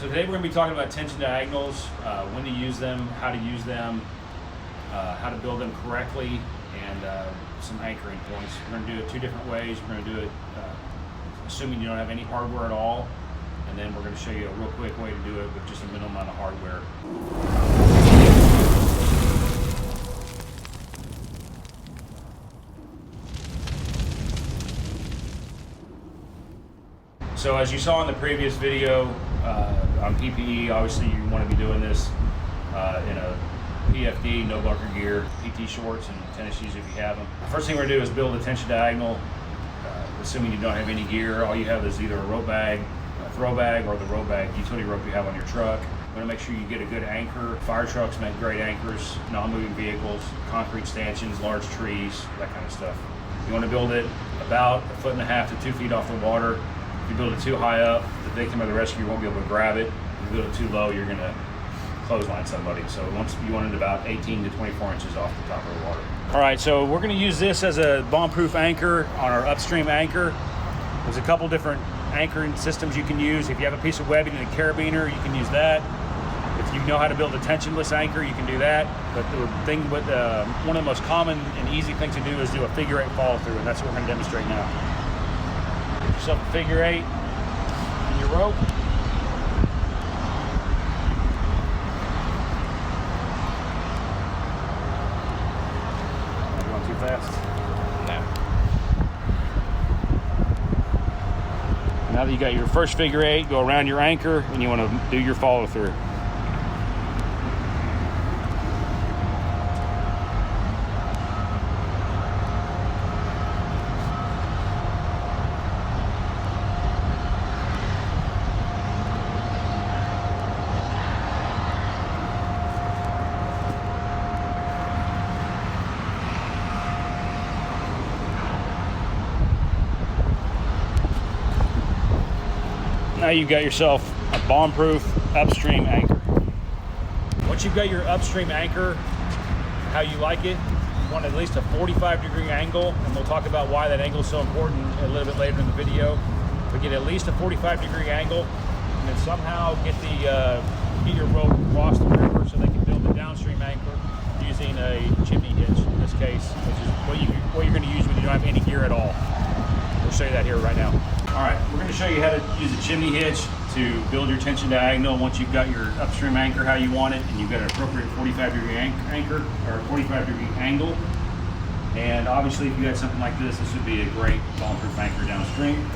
So today we're going to be talking about tension diagonals, when to use them, how to use them, how to build them correctly, and some anchoring points. We're going to do it two different ways. We're going to do it assuming you don't have any hardware at all, and then we're going to show you a real quick way to do it with just a minimal amount of hardware. So as you saw in the previous video on PPE, obviously you want to be doing this in a PFD, no bunker gear, PT shorts, and tennis shoes if you have them. The first thing we're going to do is build a tension diagonal. Assuming you don't have any gear, all you have is either a rope bag, a throw bag, or the rope bag, utility rope you have on your truck. You want to make sure you get a good anchor. Fire trucks make great anchors, non-moving vehicles, concrete stanchions, large trees, that kind of stuff. You want to build it about 1.5 to 2 feet off the water. If you build it too high up, the victim or the rescuer won't be able to grab it. If you build it too low, you're going to clothesline somebody. So once you want it about 18 to 24 inches off the top of the water. All right, so we're going to use this as a bomb-proof anchor on our upstream anchor. There's a couple different anchoring systems you can use. If you have a piece of webbing and a carabiner, you can use that. If you know how to build a tensionless anchor, you can do that. But the thing with one of the most common and easy things to do is do a figure 8 follow through, and that's what we're going to demonstrate now. Get yourself a figure 8 in your rope. Fast. Now that you got your first figure 8, go around your anchor and you want to do your follow through. Now you've got yourself a bomb-proof upstream anchor. Once you've got your upstream anchor how you like it, you want at least a 45-degree angle, and we'll talk about why that angle is so important a little bit later in the video. But get at least a 45-degree angle, and then somehow get your rope across the river so they can build a downstream anchor using a chimney hitch in this case, which is what you're going to use when you don't have any gear at all. We'll show you that here right now. All right, we're going to show you how to use a chimney hitch to build your tension diagonal once you've got your upstream anchor how you want it, and you've got an appropriate 45-degree anchor or 45-degree angle. And obviously, if you got something like this, this would be a great bomb-proof anchor downstream.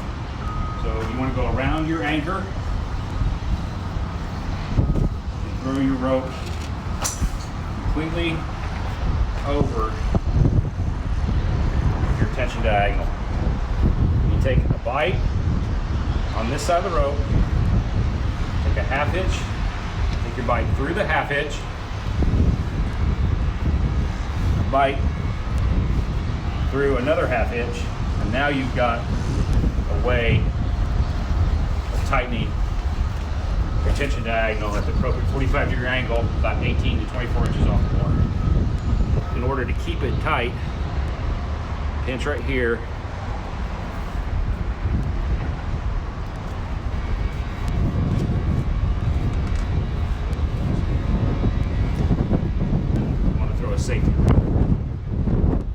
So you want to go around your anchor and throw your rope completely over your tension diagonal. You take a bite on this side of the rope, take a half hitch, take your bite through the half hitch, bite through another half hitch, and now you've got a way of tightening your tension diagonal at the appropriate 45-degree angle, about 18 to 24 inches off the water. In order to keep it tight, pinch right here. Safety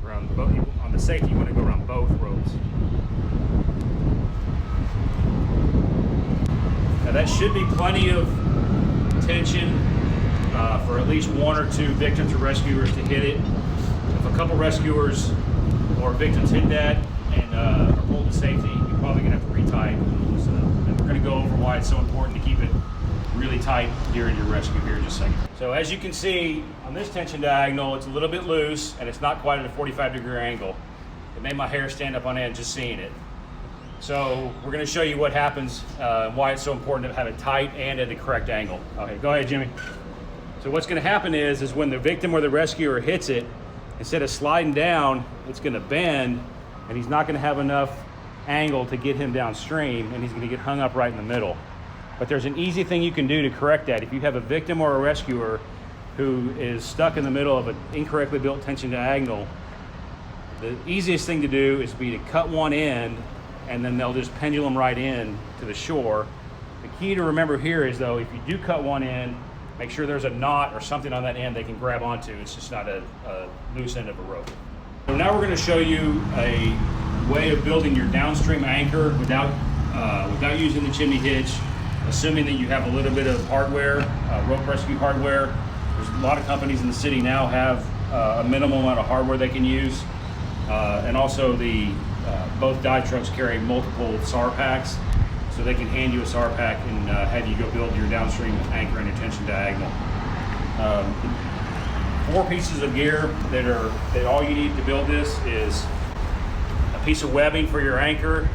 around both. On the safety, you want to go around both ropes. Now that should be plenty of tension for at least 1 or 2 victims or rescuers to hit it. If a couple rescuers or victims hit that and are pulled to safety, you're probably going to have to retie it. And we're going to go over why it's so important to keep it really tight during your rescue here in just a second. So as you can see on this tension diagonal, it's a little bit loose and it's not quite at a 45-degree angle. It made my hair stand up on end just seeing it. So we're going to show you what happens, why it's so important to have it tight and at the correct angle. Okay, go ahead, Jimmy. So what's going to happen is when the victim or the rescuer hits it, instead of sliding down, it's going to bend, and he's not going to have enough angle to get him downstream, and he's going to get hung up right in the middle. But there's an easy thing you can do to correct that. If you have a victim or a rescuer who is stuck in the middle of an incorrectly built tension diagonal, the easiest thing to do is to cut one end, and then they'll just pendulum right in to the shore. The key to remember here is, though, if you do cut one end, make sure there's a knot or something on that end they can grab onto. It's just not a loose end of a rope. So now we're going to show you a way of building your downstream anchor without using the Chimney Hitch, assuming that you have a little bit of hardware, rope rescue hardware. There's a lot of companies in the city now have a minimal amount of hardware they can use. And also both dive trucks carry multiple SAR packs, so they can hand you a SAR pack and have you go build your downstream anchor and your tension diagonal. 4 pieces of gear that all you need to build this is a piece of webbing for your anchor,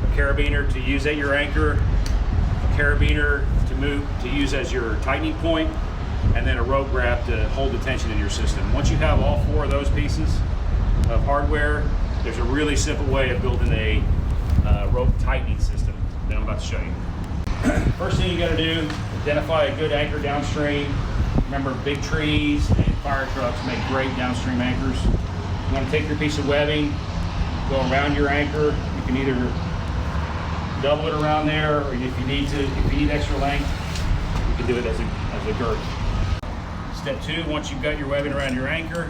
a carabiner to use at your anchor, a carabiner to use as your tightening point, and then a rope grab to hold the tension in your system. Once you have all 4 of those pieces of hardware, there's a really simple way of building a rope tightening system that I'm about to show you. First thing you got to do, identify a good anchor downstream. Remember, big trees and fire trucks make great downstream anchors. You want to take your piece of webbing, go around your anchor. You can either double it around there, or if you need extra length, you can do it as a girth. Step 2, once you've got your webbing around your anchor,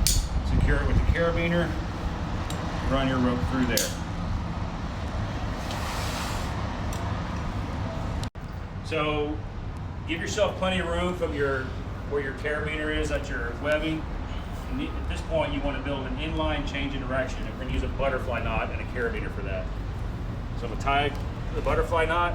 secure it with the carabiner, run your rope through there. So give yourself plenty of room from where your carabiner is at your webbing. And at this point, you want to build an inline change in direction. And we're going to use a butterfly knot and a carabiner for that. So I'm going to tie the butterfly knot.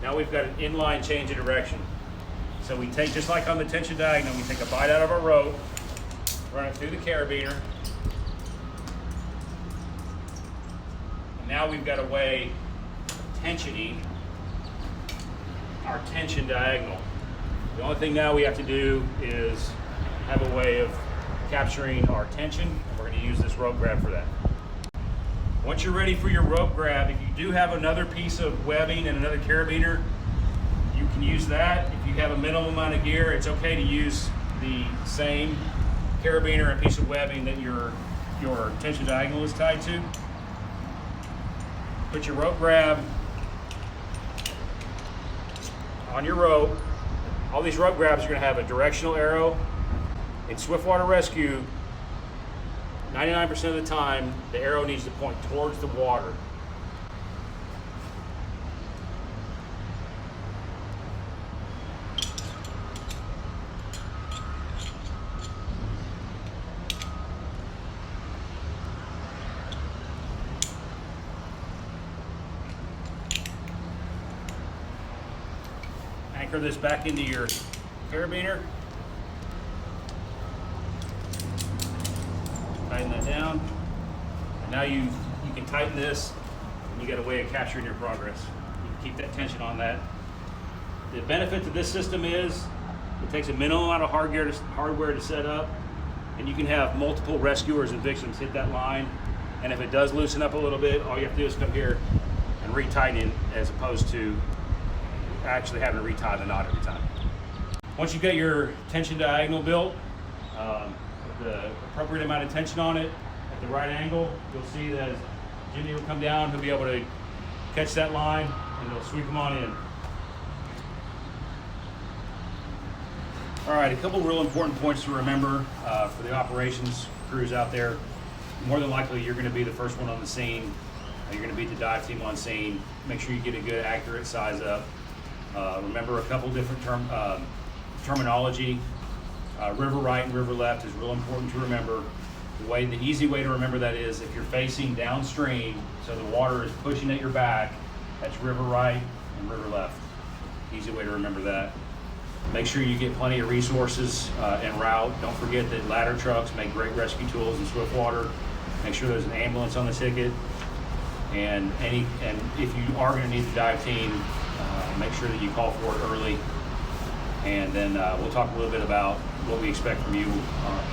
Now we've got an inline change in direction. So we take, just like on the tension diagonal, we take a bite out of our rope, run it through the carabiner. And now we've got a way of tensioning our tension diagonal. The only thing now we have to do is have a way of capturing our tension, and we're going to use this rope grab for that. Once you're ready for your rope grab, if you do have another piece of webbing and another carabiner, you can use that. If you have a minimum amount of gear, it's okay to use the same carabiner and piece of webbing that your tension diagonal is tied to. Put your rope grab on your rope. All these rope grabs are going to have a directional arrow. In swiftwater rescue, 99% of the time, the arrow needs to point towards the water. Anchor this back into your carabiner. Tighten that down. And now you can tighten this, and you got a way of capturing your progress. You can keep that tension on that. The benefit to this system is it takes a minimal amount of hardware to set up, and you can have multiple rescuers and victims hit that line. And if it does loosen up a little bit, all you have to do is come here and retighten it, as opposed to actually having to retie the knot every time. Once you've got your tension diagonal built, the appropriate amount of tension on it at the right angle, you'll see that as Jimmy will come down, he'll be able to catch that line and he'll sweep them on in. All right, a couple real important points to remember for the operations crews out there. More than likely, you're going to be the first one on the scene. You're going to be the dive team on scene. Make sure you get a good, accurate size up. Remember a couple different terminology. River right and river left is real important to remember. The easy way to remember that is if you're facing downstream, so the water is pushing at your back, that's river right and river left. Easy way to remember that. Make sure you get plenty of resources en route. Don't forget that ladder trucks make great rescue tools in swiftwater. Make sure there's an ambulance on the ticket. And if you are going to need the dive team, make sure that you call for it early. And then we'll talk a little bit about what we expect from you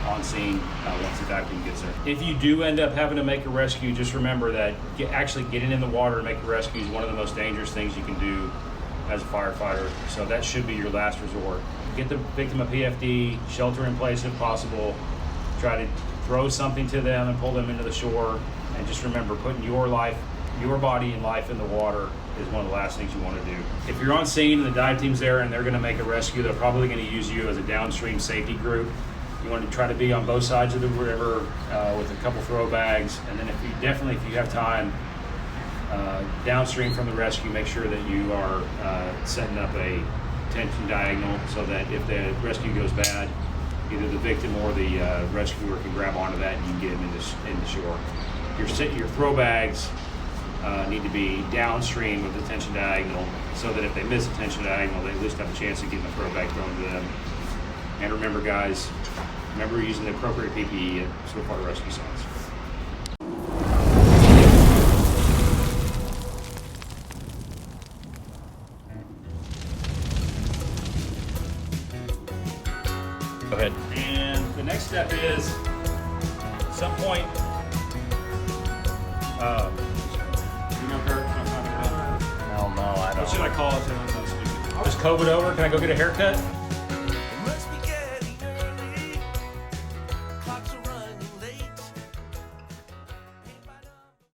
on scene once the dive team gets there. If you do end up having to make a rescue, just remember that actually getting in the water to make a rescue is one of the most dangerous things you can do as a firefighter. So that should be your last resort. Get the victim a PFD, shelter in place if possible, try to throw something to them and pull them into the shore, and just remember, putting your body and life in the water is one of the last things you want to do. If you're on scene and the dive team's there and they're going to make a rescue, they're probably going to use you as a downstream safety group. You want to try to be on both sides of the river with a couple throw bags, and then if you have time, downstream from the rescue, make sure that you are setting up a tension diagonal so that if the rescue goes bad, either the victim or the rescuer can grab onto that and you can get him into shore. Your throw bags need to be downstream of the tension diagonal so that if they miss the tension diagonal, they at least have a chance of getting the throw bag thrown to them. And remember, guys, remember using the appropriate PPE at swiftwater rescue sites. Go ahead. And the next step is, at some point, you know, Kurt, what I'm talking about? Hell no, I don't. What should I call it? Just COVID over? Can I go get a haircut?